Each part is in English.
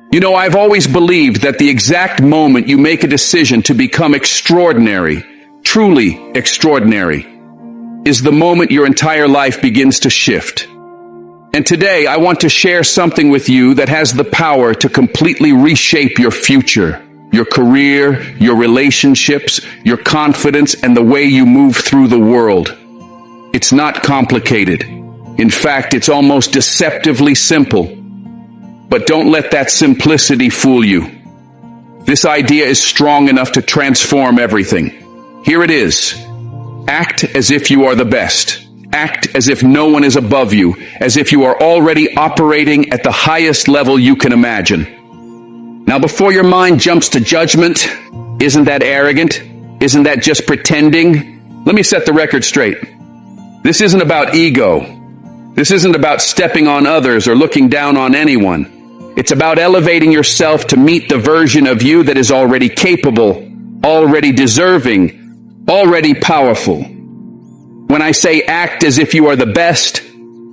You know, I've always believed that the exact moment you make a decision to become extraordinary, truly extraordinary, is the moment your entire life begins to shift. And today, I want to share something with you that has the power to completely reshape your future, your career, your relationships, your confidence, and the way you move through the world. It's not complicated. In fact, it's almost deceptively simple. But don't let that simplicity fool you. This idea is strong enough to transform everything. Here it is. Act as if you are the best. Act as if no one is above you, as if you are already operating at the highest level you can imagine. Now, before your mind jumps to judgment, isn't that arrogant? Isn't that just pretending? Let me set the record straight. This isn't about ego. This isn't about stepping on others or looking down on anyone. It's about elevating yourself to meet the version of you that is already capable, already deserving, already powerful. When I say act as if you are the best,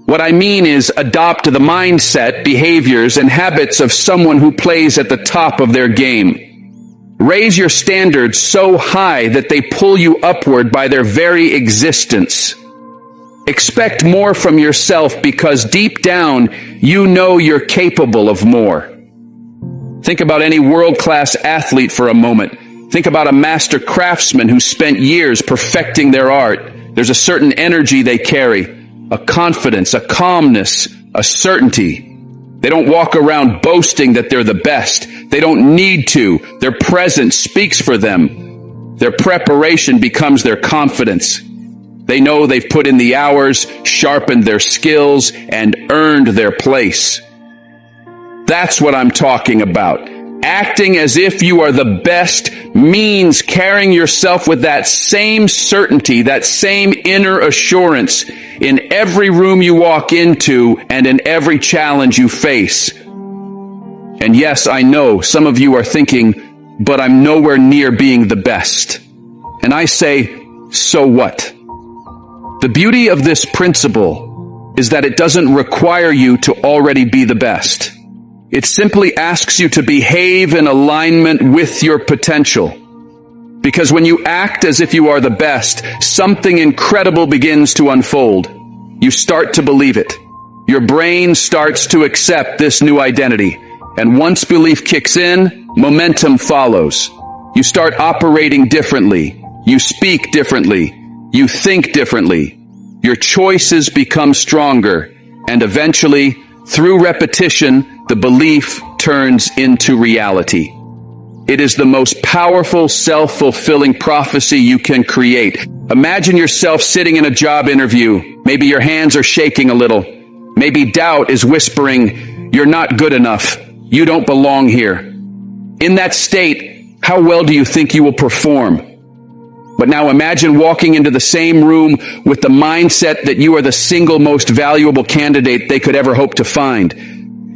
what I mean is adopt the mindset, behaviors, and habits of someone who plays at the top of their game. Raise your standards so high that they pull you upward by their very existence. Expect more from yourself because deep down, you know you're capable of more. Think about any world-class athlete for a moment. Think about a master craftsman who spent years perfecting their art. There's a certain energy they carry, a confidence, a calmness, a certainty. They don't walk around boasting that they're the best. They don't need to. Their presence speaks for them. Their preparation becomes their confidence. They know they've put in the hours, sharpened their skills, and earned their place. That's what I'm talking about. Acting as if you are the best means carrying yourself with that same certainty, that same inner assurance in every room you walk into and in every challenge you face. And yes, I know some of you are thinking, but I'm nowhere near being the best. And I say, so what? The beauty of this principle is that it doesn't require you to already be the best. It simply asks you to behave in alignment with your potential. Because when you act as if you are the best, something incredible begins to unfold. You start to believe it. Your brain starts to accept this new identity. And once belief kicks in, momentum follows. You start operating differently. You speak differently. You think differently. Your choices become stronger. And eventually, through repetition, the belief turns into reality. It is the most powerful self-fulfilling prophecy you can create. Imagine yourself sitting in a job interview. Maybe your hands are shaking a little. Maybe doubt is whispering, "You're not good enough. You don't belong here." In that state, how well do you think you will perform? But now imagine walking into the same room with the mindset that you are the single most valuable candidate they could ever hope to find.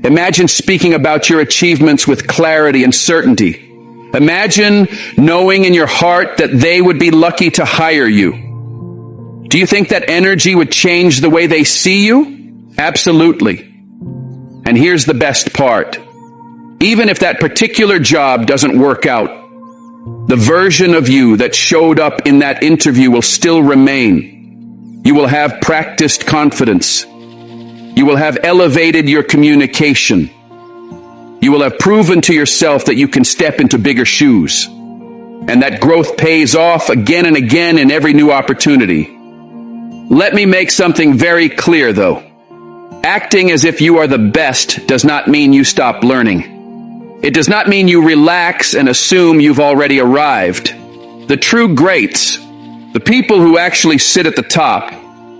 Imagine speaking about your achievements with clarity and certainty. Imagine knowing in your heart that they would be lucky to hire you. Do you think that energy would change the way they see you? Absolutely. And here's the best part. Even if that particular job doesn't work out, the version of you that showed up in that interview will still remain. You will have practiced confidence. You will have elevated your communication. You will have proven to yourself that you can step into bigger shoes. And that growth pays off again and again in every new opportunity. Let me make something very clear, though. Acting as if you are the best does not mean you stop learning. It does not mean you relax and assume you've already arrived. The true greats, the people who actually sit at the top,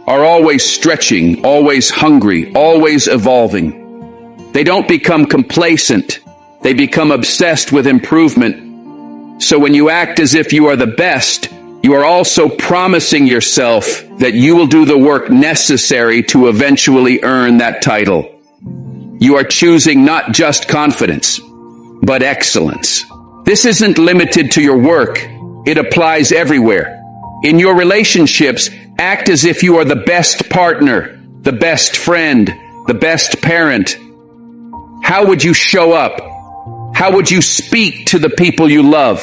are always stretching, always hungry, always evolving. They don't become complacent. They become obsessed with improvement. So when you act as if you are the best, you are also promising yourself that you will do the work necessary to eventually earn that title. You are choosing not just confidence, but excellence. This isn't limited to your work. It applies everywhere. In your relationships, act as if you are the best partner, the best friend, the best parent. How would you show up? How would you speak to the people you love?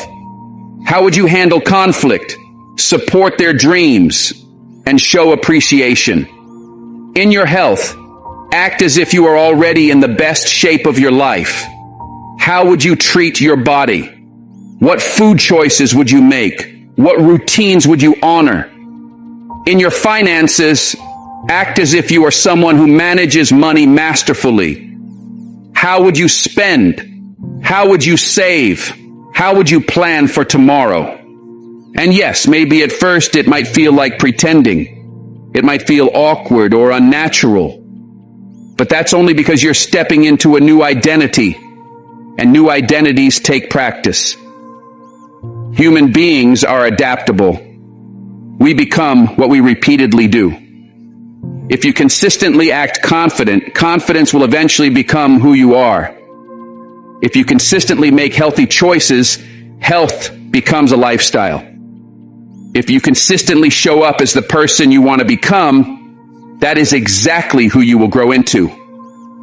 How would you handle conflict, support their dreams, and show appreciation? In your health, act as if you are already in the best shape of your life. How would you treat your body? What food choices would you make? What routines would you honor? In your finances, act as if you are someone who manages money masterfully. How would you spend? How would you save? How would you plan for tomorrow? And yes, maybe at first it might feel like pretending. It might feel awkward or unnatural. But that's only because you're stepping into a new identity, and new identities take practice. Human beings are adaptable. We become what we repeatedly do. If you consistently act confident, confidence will eventually become who you are. If you consistently make healthy choices, health becomes a lifestyle. If you consistently show up as the person you want to become, that is exactly who you will grow into.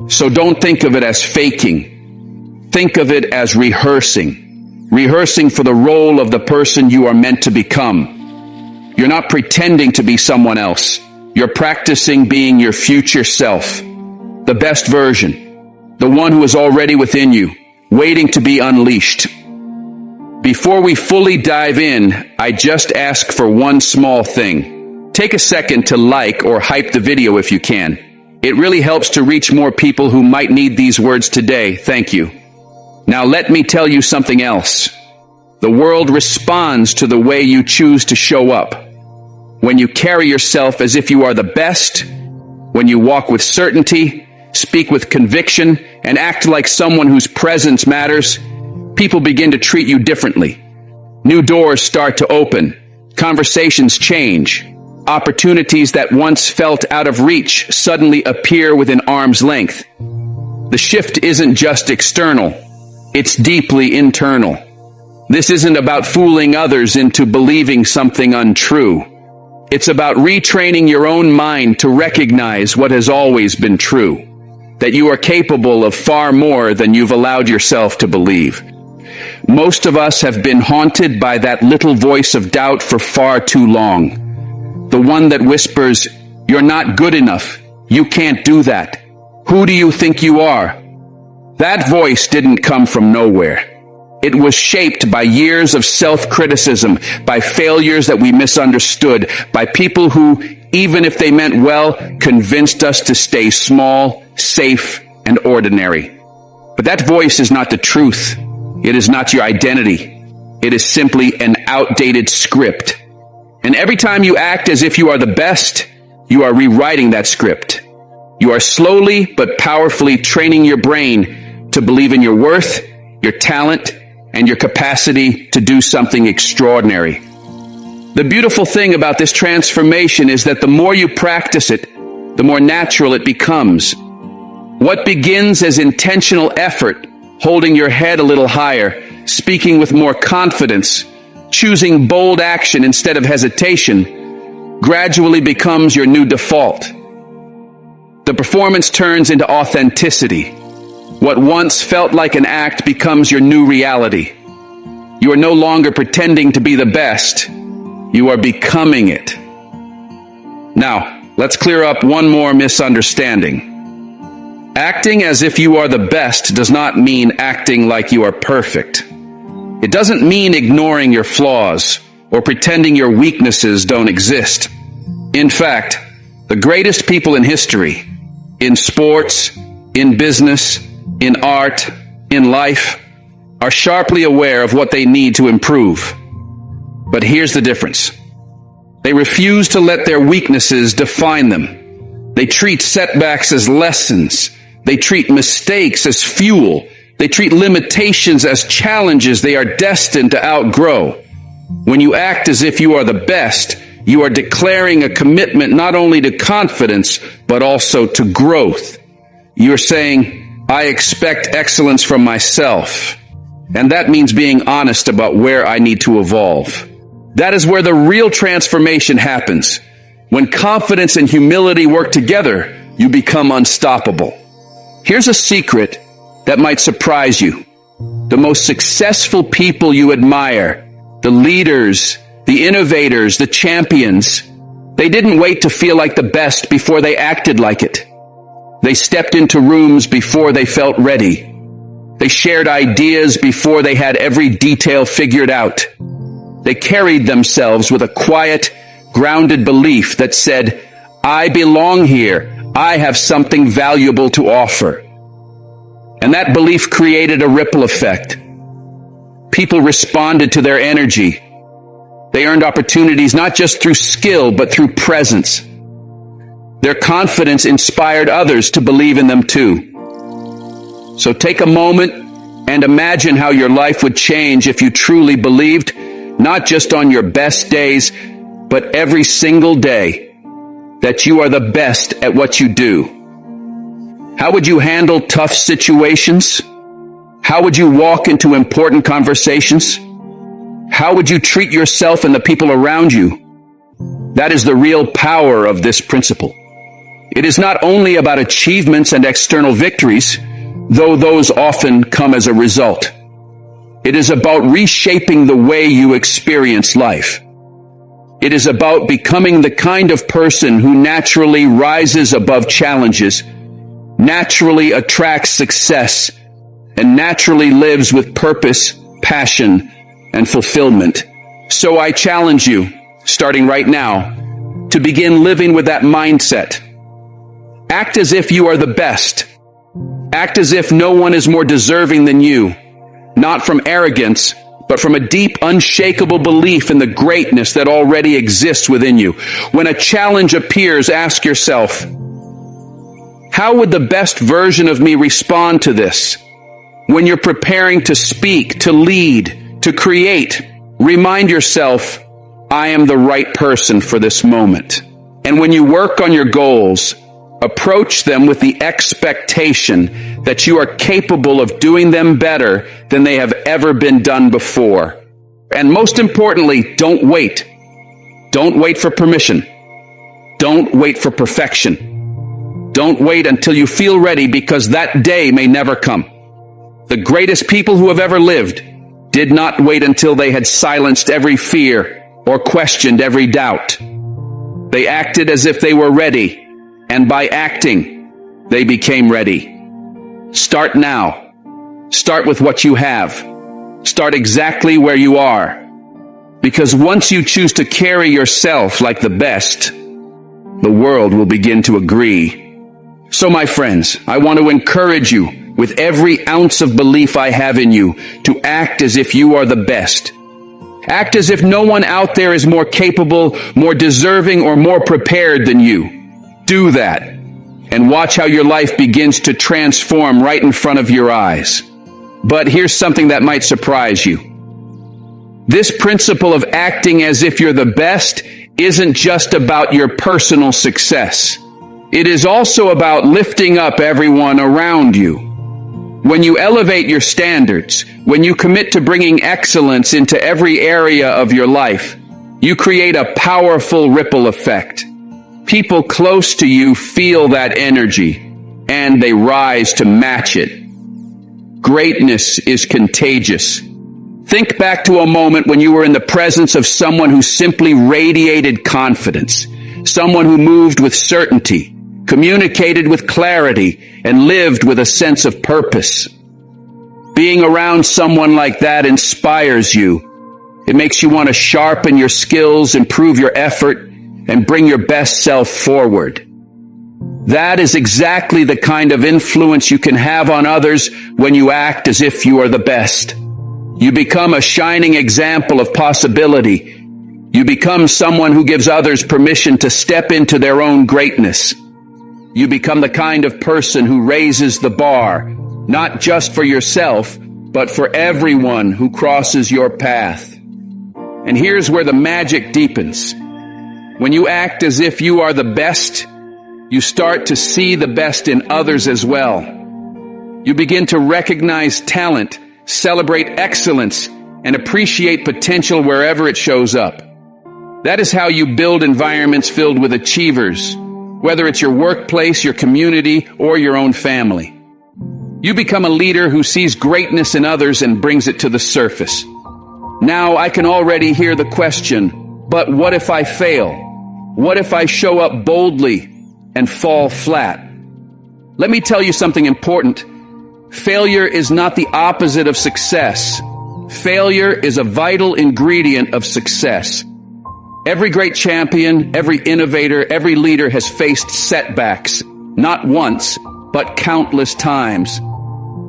So don't think of it as faking. Think of it as rehearsing. Rehearsing for the role of the person you are meant to become. You're not pretending to be someone else. You're practicing being your future self, the best version, the one who is already within you, waiting to be unleashed. Before we fully dive in, I just ask for one small thing. Take a second to like or hype the video if you can. It really helps to reach more people who might need these words today. Thank you. Now let me tell you something else. The world responds to the way you choose to show up. When you carry yourself as if you are the best, when you walk with certainty, speak with conviction, and act like someone whose presence matters, people begin to treat you differently. New doors start to open. Conversations change. Opportunities that once felt out of reach suddenly appear within arm's length. The shift isn't just external. It's deeply internal. This isn't about fooling others into believing something untrue. It's about retraining your own mind to recognize what has always been true. That you are capable of far more than you've allowed yourself to believe. Most of us have been haunted by that little voice of doubt for far too long. The one that whispers, "You're not good enough. You can't do that. Who do you think you are?" That voice didn't come from nowhere. It was shaped by years of self-criticism, by failures that we misunderstood, by people who, even if they meant well, convinced us to stay small, safe, and ordinary. But that voice is not the truth. It is not your identity. It is simply an outdated script. And every time you act as if you are the best, you are rewriting that script. You are slowly but powerfully training your brain to believe in your worth, your talent, and your capacity to do something extraordinary. The beautiful thing about this transformation is that the more you practice it, the more natural it becomes. What begins as intentional effort, holding your head a little higher, speaking with more confidence, choosing bold action instead of hesitation, gradually becomes your new default. The performance turns into authenticity. What once felt like an act becomes your new reality. You are no longer pretending to be the best. You are becoming it. Now, let's clear up one more misunderstanding. Acting as if you are the best does not mean acting like you are perfect. It doesn't mean ignoring your flaws or pretending your weaknesses don't exist. In fact, the greatest people in history, in sports, in business, in art, in life, are sharply aware of what they need to improve. But here's the difference. They refuse to let their weaknesses define them. They treat setbacks as lessons. They treat mistakes as fuel. They treat limitations as challenges they are destined to outgrow. When you act as if you are the best, you are declaring a commitment not only to confidence, but also to growth. You're saying, I expect excellence from myself. And that means being honest about where I need to evolve. That is where the real transformation happens. When confidence and humility work together, you become unstoppable. Here's a secret that might surprise you. The most successful people you admire, the leaders, the innovators, the champions, they didn't wait to feel like the best before they acted like it. They stepped into rooms before they felt ready. They shared ideas before they had every detail figured out. They carried themselves with a quiet, grounded belief that said, I belong here. I have something valuable to offer. And that belief created a ripple effect. People responded to their energy. They earned opportunities not just through skill, but through presence. Their confidence inspired others to believe in them too. So take a moment and imagine how your life would change if you truly believed, not just on your best days, but every single day, that you are the best at what you do. How would you handle tough situations? How would you walk into important conversations? How would you treat yourself and the people around you? That is the real power of this principle. It is not only about achievements and external victories, though those often come as a result. It is about reshaping the way you experience life. It is about becoming the kind of person who naturally rises above challenges, naturally attracts success, and naturally lives with purpose, passion, and fulfillment. So I challenge you, starting right now, to begin living with that mindset. Act as if you are the best. Act as if no one is more deserving than you, not from arrogance, but from a deep, unshakable belief in the greatness that already exists within you. When a challenge appears, ask yourself, how would the best version of me respond to this? When you're preparing to speak, to lead, to create, remind yourself, I am the right person for this moment. And when you work on your goals, approach them with the expectation that you are capable of doing them better than they have ever been done before. And most importantly, don't wait. Don't wait for permission. Don't wait for perfection. Don't wait until you feel ready, because that day may never come. The greatest people who have ever lived did not wait until they had silenced every fear or questioned every doubt. They acted as if they were ready. And by acting, they became ready. Start now. Start with what you have. Start exactly where you are. Because once you choose to carry yourself like the best, the world will begin to agree. So my friends, I want to encourage you with every ounce of belief I have in you to act as if you are the best. Act as if no one out there is more capable, more deserving, or more prepared than you. Do that, and watch how your life begins to transform right in front of your eyes. But here's something that might surprise you. This principle of acting as if you're the best isn't just about your personal success. It is also about lifting up everyone around you. When you elevate your standards, when you commit to bringing excellence into every area of your life, you create a powerful ripple effect. People close to you feel that energy, and they rise to match it. Greatness is contagious. Think back to a moment when you were in the presence of someone who simply radiated confidence, someone who moved with certainty, communicated with clarity, and lived with a sense of purpose. Being around someone like that inspires you. It makes you want to sharpen your skills, improve your effort, and bring your best self forward. That is exactly the kind of influence you can have on others when you act as if you are the best. You become a shining example of possibility. You become someone who gives others permission to step into their own greatness. You become the kind of person who raises the bar, not just for yourself, but for everyone who crosses your path. And here's where the magic deepens. When you act as if you are the best, you start to see the best in others as well. You begin to recognize talent, celebrate excellence, and appreciate potential wherever it shows up. That is how you build environments filled with achievers, whether it's your workplace, your community, or your own family. You become a leader who sees greatness in others and brings it to the surface. Now I can already hear the question, but what if I fail? What if I show up boldly and fall flat? Let me tell you something important. Failure is not the opposite of success. Failure is a vital ingredient of success. Every great champion, every innovator, every leader has faced setbacks, not once, but countless times.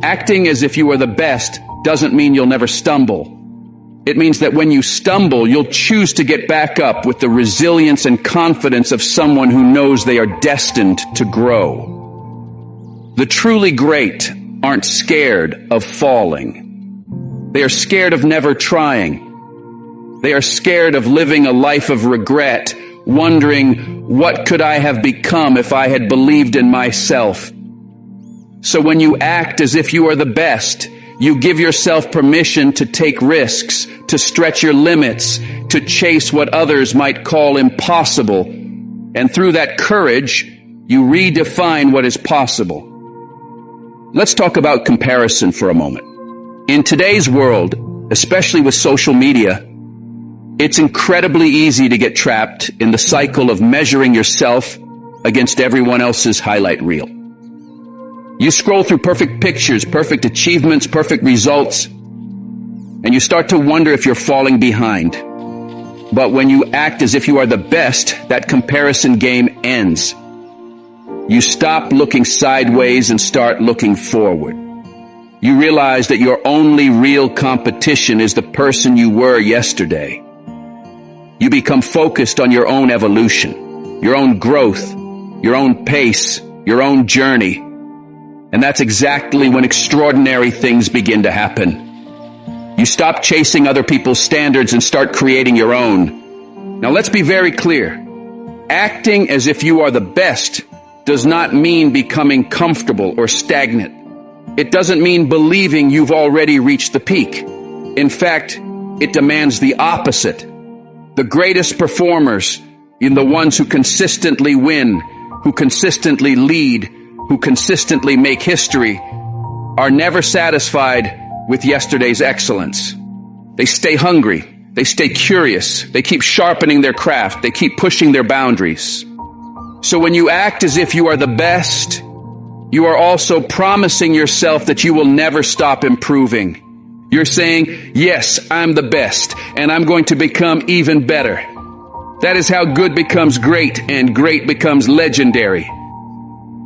Acting as if you are the best doesn't mean you'll never stumble. It means that when you stumble, you'll choose to get back up with the resilience and confidence of someone who knows they are destined to grow. The truly great aren't scared of falling. They are scared of never trying. They are scared of living a life of regret, wondering, what could I have become if I had believed in myself? So when you act as if you are the best, you give yourself permission to take risks, to stretch your limits, to chase what others might call impossible. And through that courage, you redefine what is possible. Let's talk about comparison for a moment. In today's world, especially with social media, it's incredibly easy to get trapped in the cycle of measuring yourself against everyone else's highlight reel. You scroll through perfect pictures, perfect achievements, perfect results, and you start to wonder if you're falling behind. But when you act as if you are the best, that comparison game ends. You stop looking sideways and start looking forward. You realize that your only real competition is the person you were yesterday. You become focused on your own evolution, your own growth, your own pace, your own journey. And that's exactly when extraordinary things begin to happen. You stop chasing other people's standards and start creating your own. Now let's be very clear. Acting as if you are the best does not mean becoming comfortable or stagnant. It doesn't mean believing you've already reached the peak. In fact, it demands the opposite. The greatest performers, in the ones who consistently win, who consistently lead, who consistently make history, are never satisfied with yesterday's excellence. They stay hungry. They stay curious. They keep sharpening their craft. They keep pushing their boundaries. So when you act as if you are the best, you are also promising yourself that you will never stop improving. You're saying, yes, I'm the best, and I'm going to become even better. That is how good becomes great, and great becomes legendary.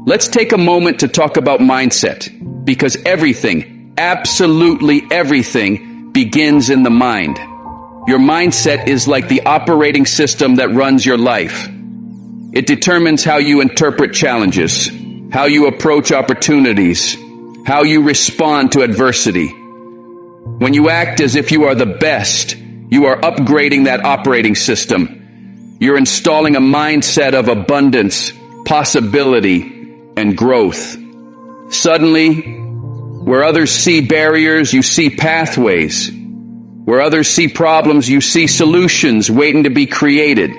Let's take a moment to talk about mindset, because everything, absolutely everything, begins in the mind. Your mindset is like the operating system that runs your life. It determines how you interpret challenges, how you approach opportunities, how you respond to adversity. When you act as if you are the best, you are upgrading that operating system. You're installing a mindset of abundance, possibility, and growth. Suddenly, where others see barriers, you see pathways. Where others see problems, you see solutions waiting to be created.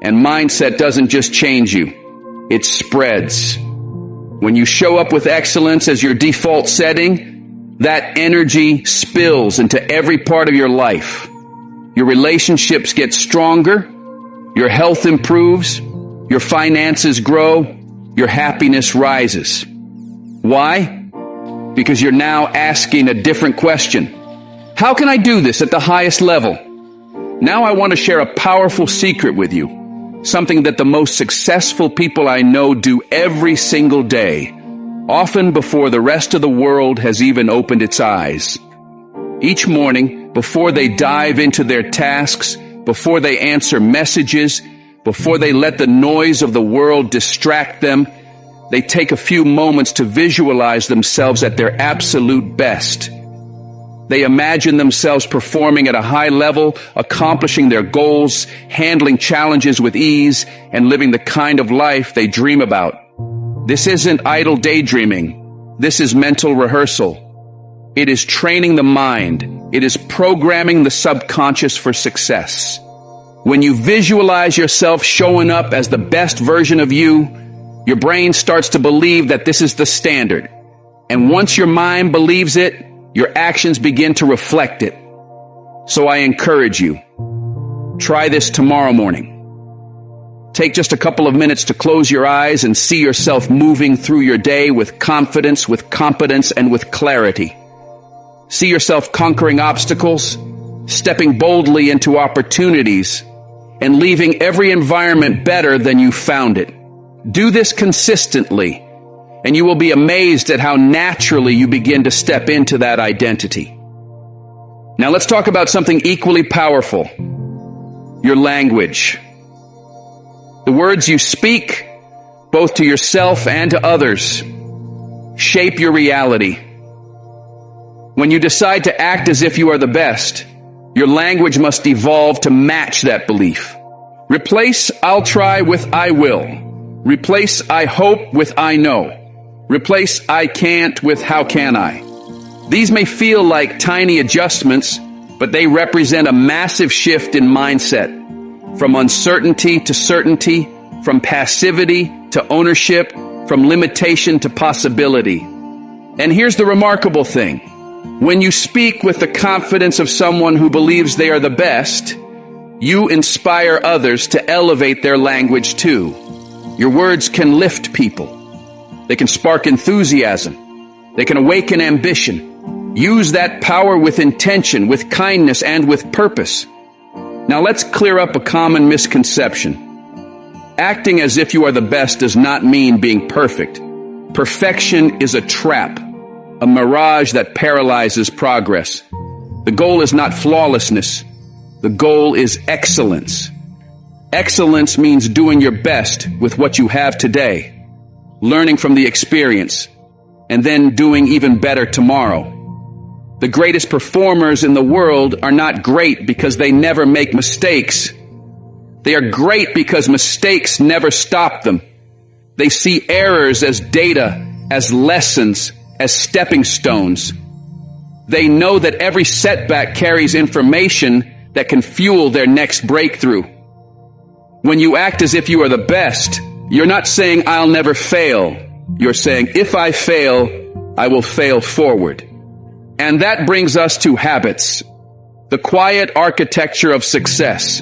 And mindset doesn't just change you, it spreads. When you show up with excellence as your default setting, that energy spills into every part of your life. Your relationships get stronger, your health improves, your finances grow, your happiness rises. Why? Because you're now asking a different question. How can I do this at the highest level? Now I want to share a powerful secret with you. Something that the most successful people I know do every single day, often before the rest of the world has even opened its eyes. Each morning, before they dive into their tasks, before they answer messages, before they let the noise of the world distract them, they take a few moments to visualize themselves at their absolute best. They imagine themselves performing at a high level, accomplishing their goals, handling challenges with ease, and living the kind of life they dream about. This isn't idle daydreaming. This is mental rehearsal. It is training the mind. It is programming the subconscious for success. When you visualize yourself showing up as the best version of you, your brain starts to believe that this is the standard. And once your mind believes it, your actions begin to reflect it. So I encourage you, try this tomorrow morning. Take just a couple of minutes to close your eyes and see yourself moving through your day with confidence, with competence, and with clarity. See yourself conquering obstacles, stepping boldly into opportunities, and leaving every environment better than you found it. Do this consistently, and you will be amazed at how naturally you begin to step into that identity. Now let's talk about something equally powerful: your language. The words you speak, both to yourself and to others, shape your reality. When you decide to act as if you are the best, your language must evolve to match that belief. Replace "I'll try" with "I will." Replace "I hope" with "I know." Replace "I can't" with "how can I." These may feel like tiny adjustments, but they represent a massive shift in mindset. From uncertainty to certainty, from passivity to ownership, from limitation to possibility. And here's the remarkable thing. When you speak with the confidence of someone who believes they are the best, you inspire others to elevate their language too. Your words can lift people. They can spark enthusiasm. They can awaken ambition. Use that power with intention, with kindness, and with purpose. Now let's clear up a common misconception. Acting as if you are the best does not mean being perfect. Perfection is a trap, a mirage that paralyzes progress. The goal is not flawlessness. The goal is excellence. Excellence means doing your best with what you have today, learning from the experience, and then doing even better tomorrow. The greatest performers in the world are not great because they never make mistakes. They are great because mistakes never stop them. They see errors as data, as lessons, as stepping stones. They know that every setback carries information that can fuel their next breakthrough. When you act as if you are the best, you're not saying "I'll never fail." You're saying, "If I fail, I will fail forward." And that brings us to habits, the quiet architecture of success.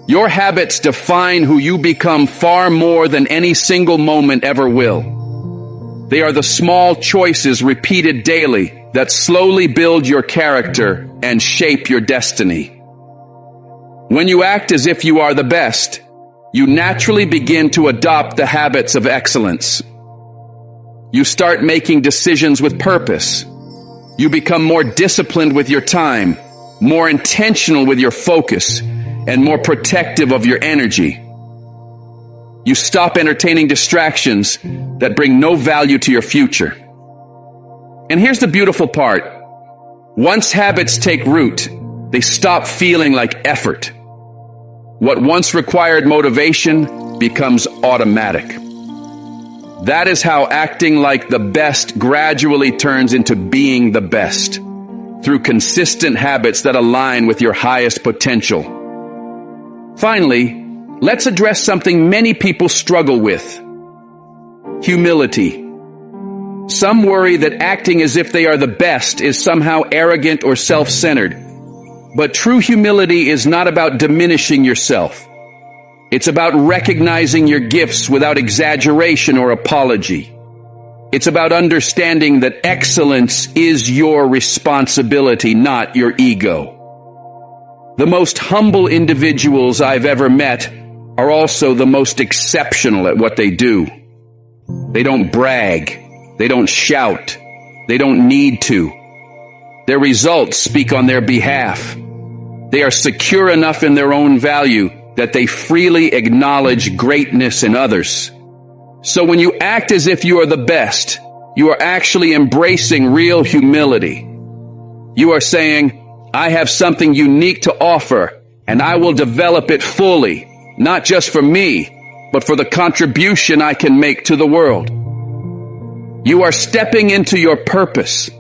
Your habits define who you become far more than any single moment ever will. They are the small choices repeated daily that slowly build your character and shape your destiny. When you act as if you are the best, you naturally begin to adopt the habits of excellence. You start making decisions with purpose. You become more disciplined with your time, more intentional with your focus, and more protective of your energy. You stop entertaining distractions that bring no value to your future. And here's the beautiful part. Once habits take root, they stop feeling like effort. What once required motivation becomes automatic. That is how acting like the best gradually turns into being the best, through consistent habits that align with your highest potential. Finally, let's address something many people struggle with: humility. Some worry that acting as if they are the best is somehow arrogant or self-centered. But true humility is not about diminishing yourself. It's about recognizing your gifts without exaggeration or apology. It's about understanding that excellence is your responsibility, not your ego. The most humble individuals I've ever met are also the most exceptional at what they do. They don't brag. They don't shout. They don't need to. Their results speak on their behalf. They are secure enough in their own value that they freely acknowledge greatness in others. So when you act as if you are the best, you are actually embracing real humility. You are saying, "I have something unique to offer, and I will develop it fully, not just for me, but for the contribution I can make to the world." You are stepping into your purpose.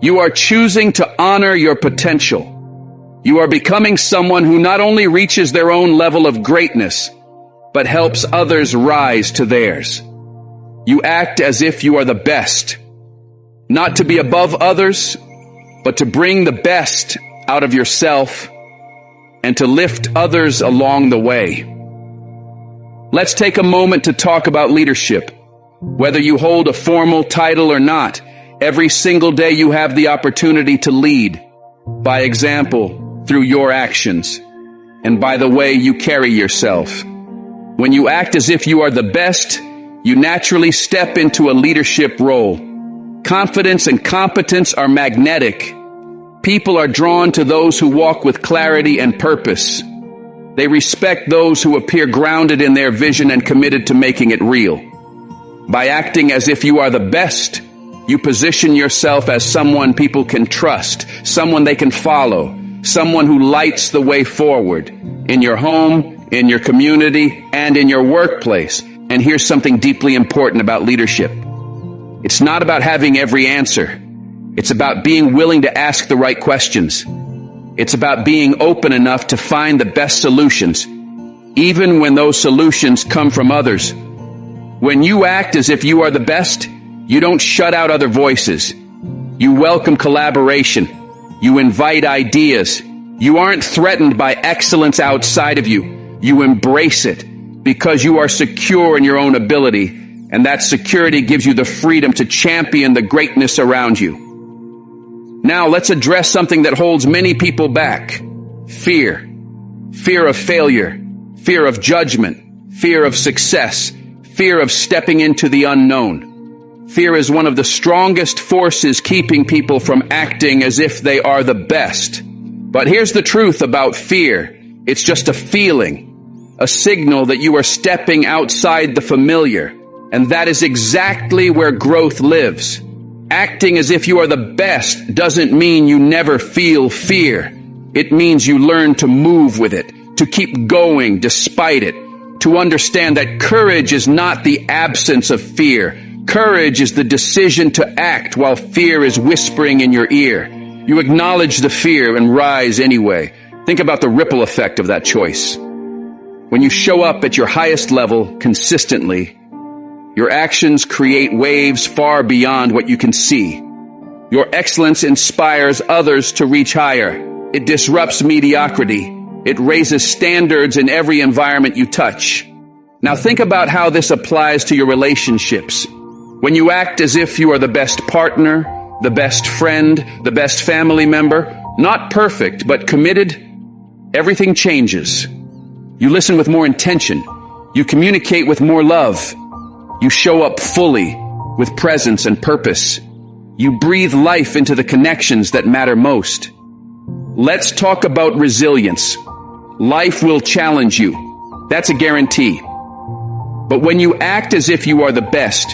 You are choosing to honor your potential. You are becoming someone who not only reaches their own level of greatness, but helps others rise to theirs. You act as if you are the best, Not to be above others, but to bring the best out of yourself and to lift others along the way. Let's take a moment to talk about leadership. Whether you hold a formal title or not, every single day you have the opportunity to lead by example through your actions and by the way you carry yourself. When you act as if you are the best, you naturally step into a leadership role. Confidence and competence are magnetic. People are drawn to those who walk with clarity and purpose. They respect those who appear grounded in their vision and committed to making it real. By acting as if you are the best, you position yourself as someone people can trust, someone they can follow, someone who lights the way forward in your home, in your community, and in your workplace. And here's something deeply important about leadership. It's not about having every answer. It's about being willing to ask the right questions. It's about being open enough to find the best solutions, even when those solutions come from others. When you act as if you are the best, you don't shut out other voices. You welcome collaboration. You invite ideas. You aren't threatened by excellence outside of you. You embrace it because you are secure in your own ability, and that security gives you the freedom to champion the greatness around you. Now let's address something that holds many people back. Fear. Fear of failure. Fear of judgment. Fear of success. Fear of stepping into the unknown. Fear is one of the strongest forces keeping people from acting as if they are the best. But here's the truth about fear. It's just a feeling, a signal that you are stepping outside the familiar. And that is exactly where growth lives. Acting as if you are the best doesn't mean you never feel fear. It means you learn to move with it, to keep going despite it, to understand that courage is not the absence of fear. Courage is the decision to act while fear is whispering in your ear. You acknowledge the fear and rise anyway. Think about the ripple effect of that choice. When you show up at your highest level consistently, your actions create waves far beyond what you can see. Your excellence inspires others to reach higher. It disrupts mediocrity. It raises standards in every environment you touch. Now think about how this applies to your relationships. When you act as if you are the best partner, the best friend, the best family member, not perfect but committed, everything changes. You listen with more intention. You communicate with more love. You show up fully with presence and purpose. You breathe life into the connections that matter most. Let's talk about resilience. Life will challenge you. That's a guarantee. But when you act as if you are the best,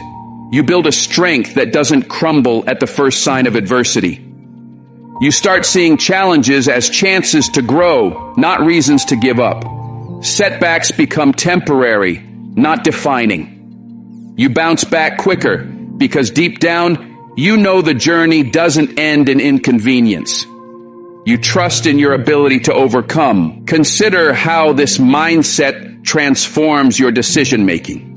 you build a strength that doesn't crumble at the first sign of adversity. You start seeing challenges as chances to grow, not reasons to give up. Setbacks become temporary, not defining. You bounce back quicker because deep down, you know the journey doesn't end in inconvenience. You trust in your ability to overcome. Consider how this mindset transforms your decision-making.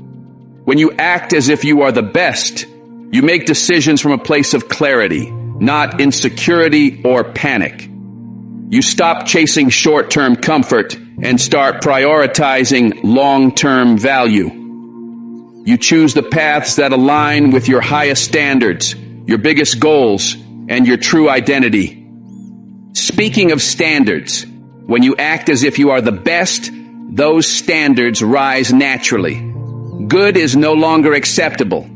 When you act as if you are the best, you make decisions from a place of clarity, not insecurity or panic. You stop chasing short-term comfort and start prioritizing long-term value. You choose the paths that align with your highest standards, your biggest goals, and your true identity. Speaking of standards, when you act as if you are the best, those standards rise naturally. Good is no longer acceptable.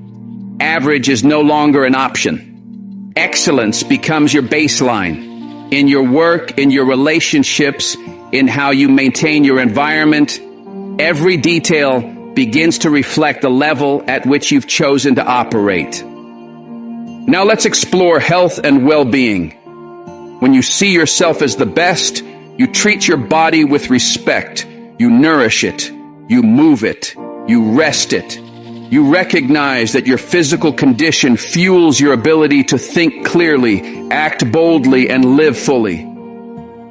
Average is no longer an option. Excellence becomes your baseline. In your work, in your relationships, in how you maintain your environment, every detail begins to reflect the level at which you've chosen to operate. Now let's explore health and well-being. When you see yourself as the best, you treat your body with respect. You nourish it. You move it. You rest it. You recognize that your physical condition fuels your ability to think clearly, act boldly, and live fully.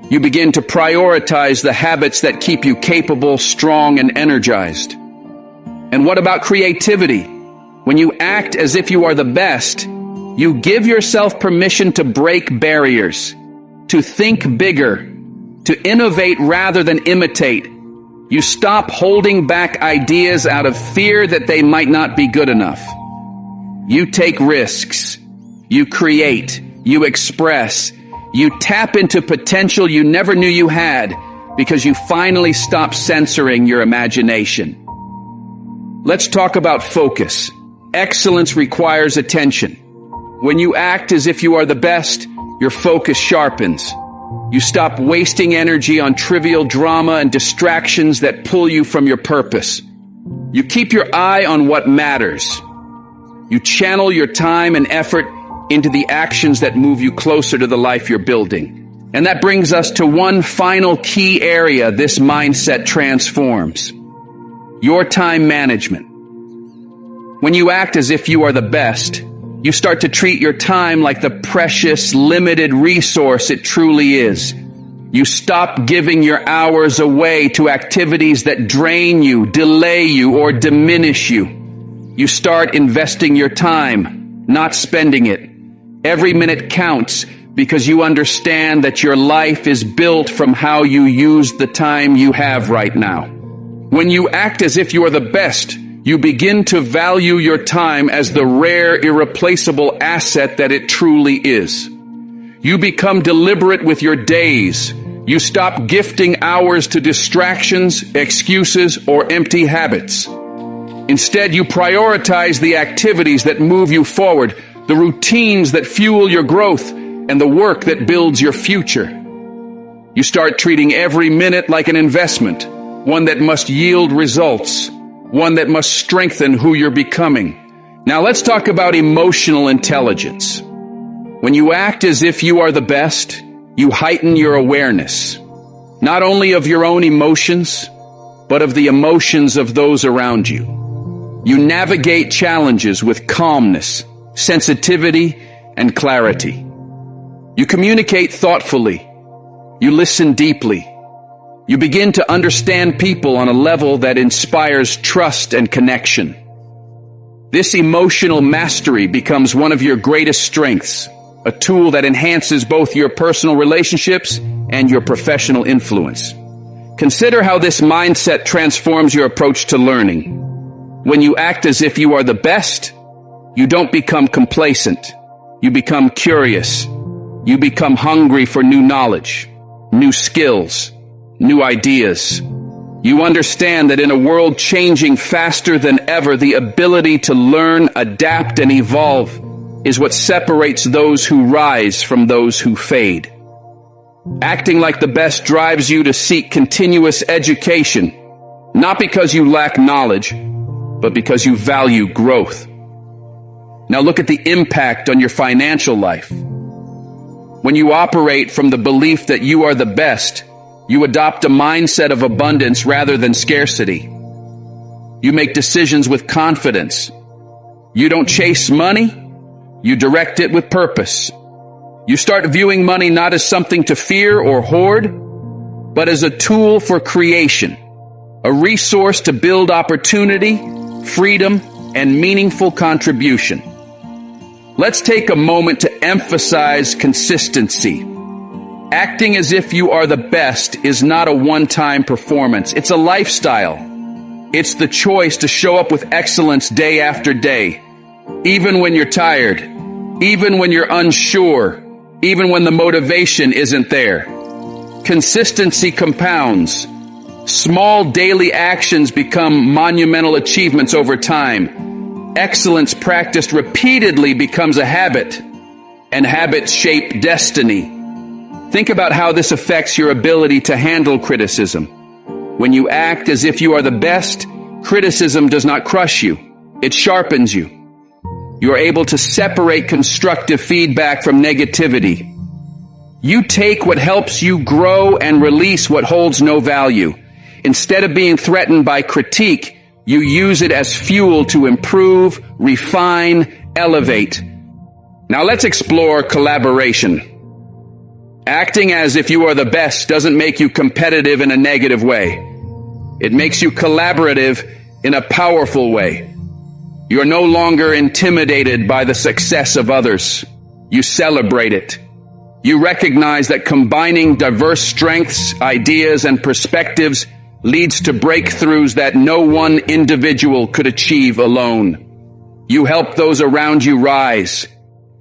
You begin to prioritize the habits that keep you capable, strong, and energized. And what about creativity? When you act as if you are the best, You give yourself permission to break barriers, to think bigger, to innovate rather than imitate. You stop holding back ideas out of fear that they might not be good enough. You take risks. You create. You express. You tap into potential you never knew you had because you finally stop censoring your imagination. Let's talk about focus. Excellence requires attention. When you act as if you are the best, your focus sharpens. You stop wasting energy on trivial drama and distractions that pull you from your purpose. You keep your eye on what matters. You channel your time and effort into the actions that move you closer to the life you're building. And that brings us to one final key area this mindset transforms: your time management. When you act as if you are the best, you start to treat your time like the precious, limited resource it truly is. You stop giving your hours away to activities that drain you, delay you, or diminish you. You start investing your time, not spending it. Every minute counts because you understand that your life is built from how you use the time you have right now. When you act as if you are the best, you begin to value your time as the rare, irreplaceable asset that it truly is. You become deliberate with your days. You stop gifting hours to distractions, excuses, or empty habits. Instead, you prioritize the activities that move you forward, the routines that fuel your growth, and the work that builds your future. You start treating every minute like an investment, one that must yield results, one that must strengthen who you're becoming. Now let's talk about emotional intelligence. When you act as if you are the best, you heighten your awareness, not only of your own emotions, but of the emotions of those around you. You navigate challenges with calmness, sensitivity, and clarity. You communicate thoughtfully. You listen deeply. You begin to understand people on a level that inspires trust and connection. This emotional mastery becomes one of your greatest strengths, a tool that enhances both your personal relationships and your professional influence. Consider how this mindset transforms your approach to learning. When you act as if you are the best, you don't become complacent. You become curious. You become hungry for new knowledge, new skills, new ideas. You understand that in a world changing faster than ever, the ability to learn, adapt, and evolve is what separates those who rise from those who fade. Acting like the best drives you to seek continuous education, not because you lack knowledge, but because you value growth. Now look at the impact on your financial life. When you operate from the belief that you are the best, you adopt a mindset of abundance rather than scarcity. You make decisions with confidence. You don't chase money, you direct it with purpose. You start viewing money not as something to fear or hoard, but as a tool for creation, a resource to build opportunity, freedom, and meaningful contribution. Let's take a moment to emphasize consistency. Acting as if you are the best is not a one-time performance. It's a lifestyle. It's the choice to show up with excellence day after day, even when you're tired, even when you're unsure, even when the motivation isn't there. Consistency compounds. Small daily actions become monumental achievements over time. Excellence practiced repeatedly becomes a habit, and habits shape destiny. Think about how this affects your ability to handle criticism. When you act as if you are the best, criticism does not crush you. It sharpens you. You are able to separate constructive feedback from negativity. You take what helps you grow and release what holds no value. Instead of being threatened by critique, you use it as fuel to improve, refine, elevate. Now let's explore collaboration. Acting as if you are the best doesn't make you competitive in a negative way. It makes you collaborative in a powerful way. You are no longer intimidated by the success of others. You celebrate it. You recognize that combining diverse strengths, ideas, and perspectives leads to breakthroughs that no one individual could achieve alone. You help those around you rise,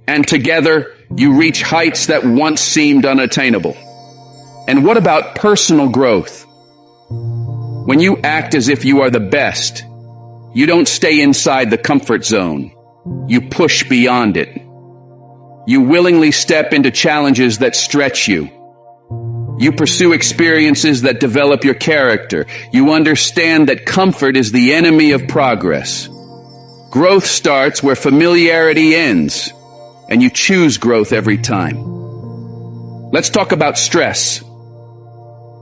and together you reach heights that once seemed unattainable. And what about personal growth? When you act as if you are the best, you don't stay inside the comfort zone. You push beyond it. You willingly step into challenges that stretch you. You pursue experiences that develop your character. You understand that comfort is the enemy of progress. Growth starts where familiarity ends, and you choose growth every time. Let's talk about stress.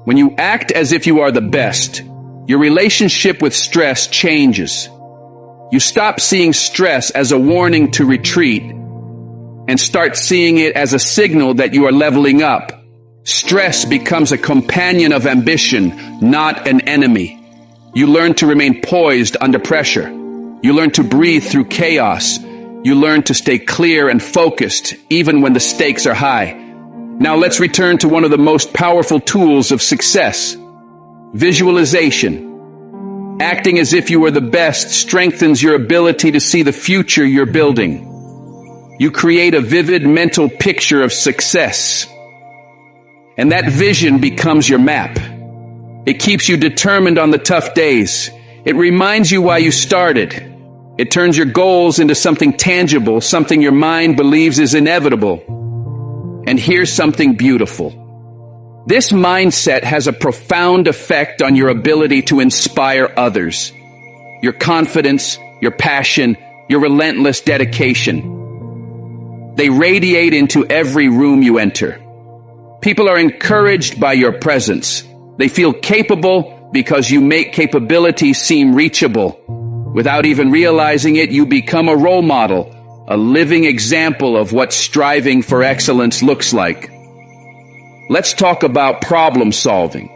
When you act as if you are the best, your relationship with stress changes. You stop seeing stress as a warning to retreat and start seeing it as a signal that you are leveling up. Stress becomes a companion of ambition, not an enemy. You learn to remain poised under pressure. You learn to breathe through chaos. You learn to stay clear and focused even when the stakes are high. Now let's return to one of the most powerful tools of success: visualization. Acting as if you are the best strengthens your ability to see the future you're building. You create a vivid mental picture of success, and that vision becomes your map. It keeps you determined on the tough days. It reminds you why you started. It turns your goals into something tangible, something your mind believes is inevitable. And here's something beautiful. This mindset has a profound effect on your ability to inspire others. Your confidence, your passion, your relentless dedication. They radiate into every room you enter. People are encouraged by your presence. They feel capable because you make capability seem reachable. Without even realizing it, you become a role model, a living example of what striving for excellence looks like. Let's talk about problem solving.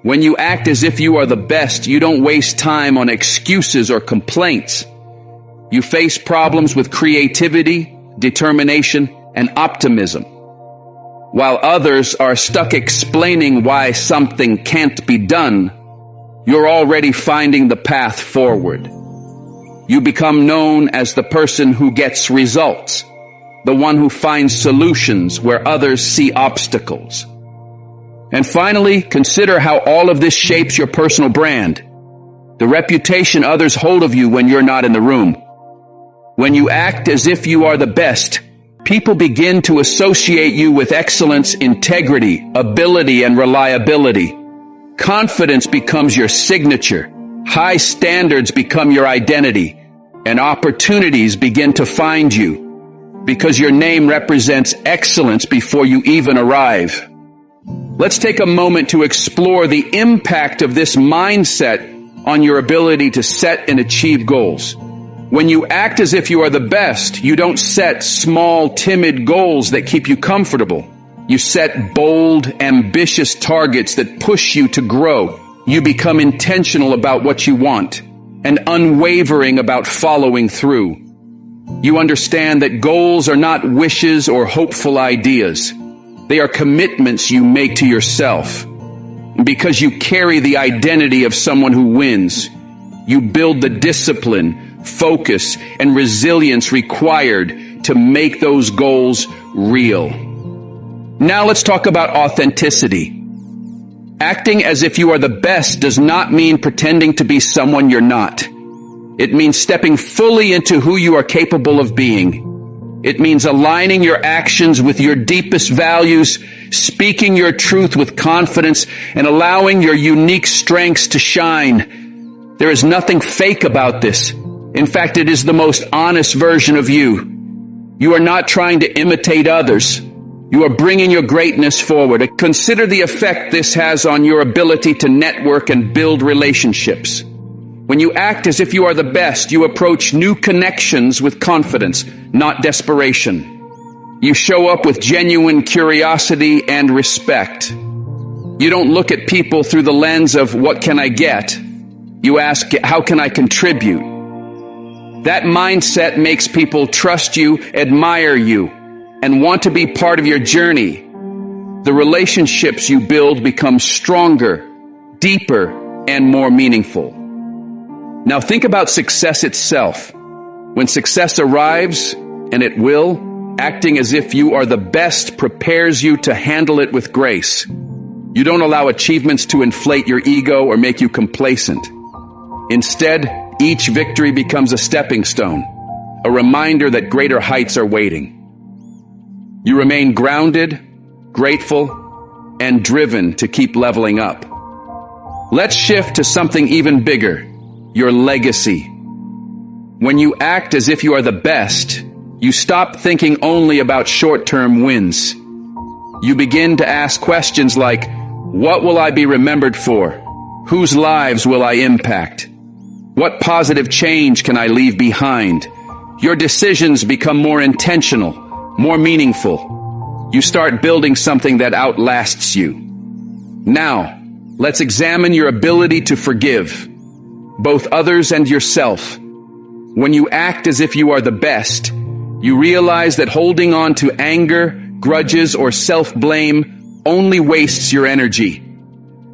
When you act as if you are the best, you don't waste time on excuses or complaints. You face problems with creativity, determination, and optimism. While others are stuck explaining why something can't be done, you're already finding the path forward. You become known as the person who gets results, the one who finds solutions where others see obstacles. And finally, consider how all of this shapes your personal brand, the reputation others hold of you when you're not in the room. When you act as if you are the best, people begin to associate you with excellence, integrity, ability, and reliability. Confidence becomes your signature. High standards become your identity. And opportunities begin to find you because your name represents excellence before you even arrive. Let's take a moment to explore the impact of this mindset on your ability to set and achieve goals. When you act as if you are the best, you don't set small, timid goals that keep you comfortable. You set bold, ambitious targets that push you to grow. You become intentional about what you want and unwavering about following through. You understand that goals are not wishes or hopeful ideas. They are commitments you make to yourself. And because you carry the identity of someone who wins, you build the discipline, focus, and resilience required to make those goals real. Now let's talk about authenticity. Acting as if you are the best does not mean pretending to be someone you're not. It means stepping fully into who you are capable of being. It means aligning your actions with your deepest values, speaking your truth with confidence, and allowing your unique strengths to shine. There is nothing fake about this. In fact, it is the most honest version of you. You are not trying to imitate others. You are bringing your greatness forward. Consider the effect this has on your ability to network and build relationships. When you act as if you are the best, you approach new connections with confidence, not desperation. You show up with genuine curiosity and respect. You don't look at people through the lens of what can I get? You ask, how can I contribute? That mindset makes people trust you, admire you, and want to be part of your journey. The relationships you build become stronger, deeper, and more meaningful. Now think about success itself. When success arrives, and it will, acting as if you are the best prepares you to handle it with grace. You don't allow achievements to inflate your ego or make you complacent. Instead, each victory becomes a stepping stone, a reminder that greater heights are waiting. You remain grounded, grateful, and driven to keep leveling up. Let's shift to something even bigger, your legacy. When you act as if you are the best, you stop thinking only about short-term wins. You begin to ask questions like, what will I be remembered for? Whose lives will I impact? What positive change can I leave behind? Your decisions become more intentional, more meaningful. You start building something that outlasts you. Now, let's examine your ability to forgive, both others and yourself. When you act as if you are the best, you realize that holding on to anger, grudges, or self-blame only wastes your energy.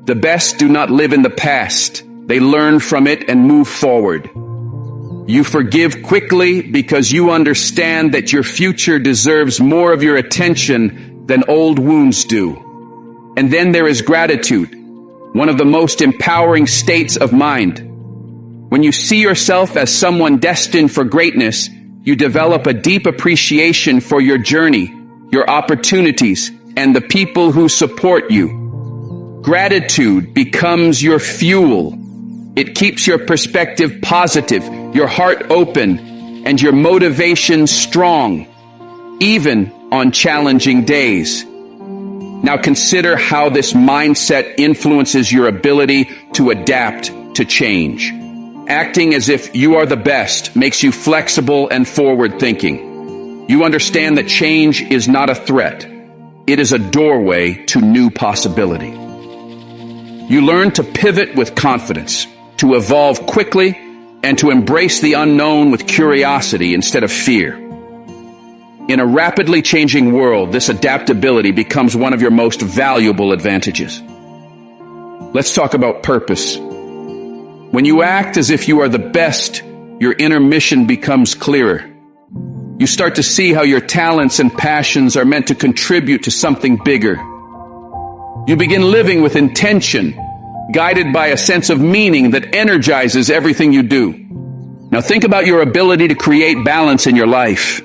The best do not live in the past. They learn from it and move forward. You forgive quickly because you understand that your future deserves more of your attention than old wounds do. And then there is gratitude, one of the most empowering states of mind. When you see yourself as someone destined for greatness, you develop a deep appreciation for your journey, your opportunities, and the people who support you. Gratitude becomes your fuel. It keeps your perspective positive, your heart open, and your motivation strong, even on challenging days. Now consider how this mindset influences your ability to adapt to change. Acting as if you are the best makes you flexible and forward-thinking. You understand that change is not a threat. It is a doorway to new possibility. You learn to pivot with confidence, to evolve quickly, and to embrace the unknown with curiosity instead of fear. In a rapidly changing world, this adaptability becomes one of your most valuable advantages. Let's talk about purpose. When you act as if you are the best, your inner mission becomes clearer. You start to see how your talents and passions are meant to contribute to something bigger. You begin living with intention, guided by a sense of meaning that energizes everything you do. Now think about your ability to create balance in your life.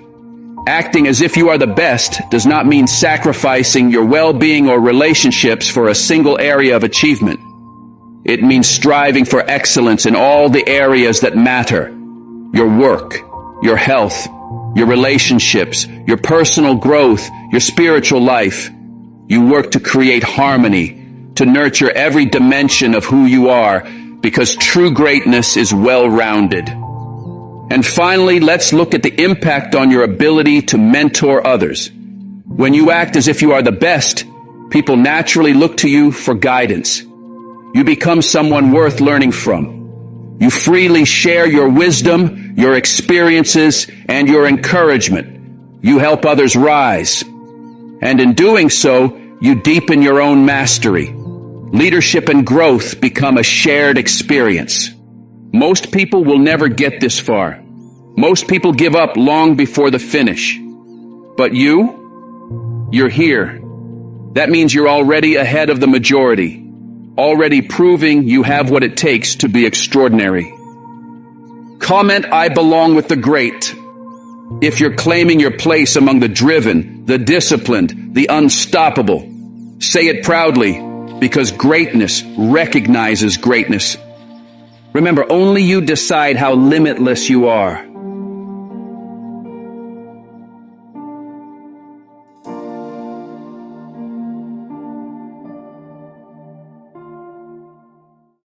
Acting as if you are the best does not mean sacrificing your well-being or relationships for a single area of achievement. It means striving for excellence in all the areas that matter. Your work, your health, your relationships, your personal growth, your spiritual life. You work to create harmony, to nurture every dimension of who you are, because true greatness is well-rounded. And finally, let's look at the impact on your ability to mentor others. When you act as if you are the best, people naturally look to you for guidance. You become someone worth learning from. You freely share your wisdom, your experiences, and your encouragement. You help others rise. And in doing so, you deepen your own mastery. Leadership and growth become a shared experience. Most people will never get this far. Most people give up long before the finish. But you're here. That means you're already ahead of the majority, already proving you have what it takes to be extraordinary. Comment, "I belong with the great," if you're claiming your place among the driven, the disciplined, the unstoppable. Say it proudly, because greatness recognizes greatness. Remember, only you decide how limitless you are.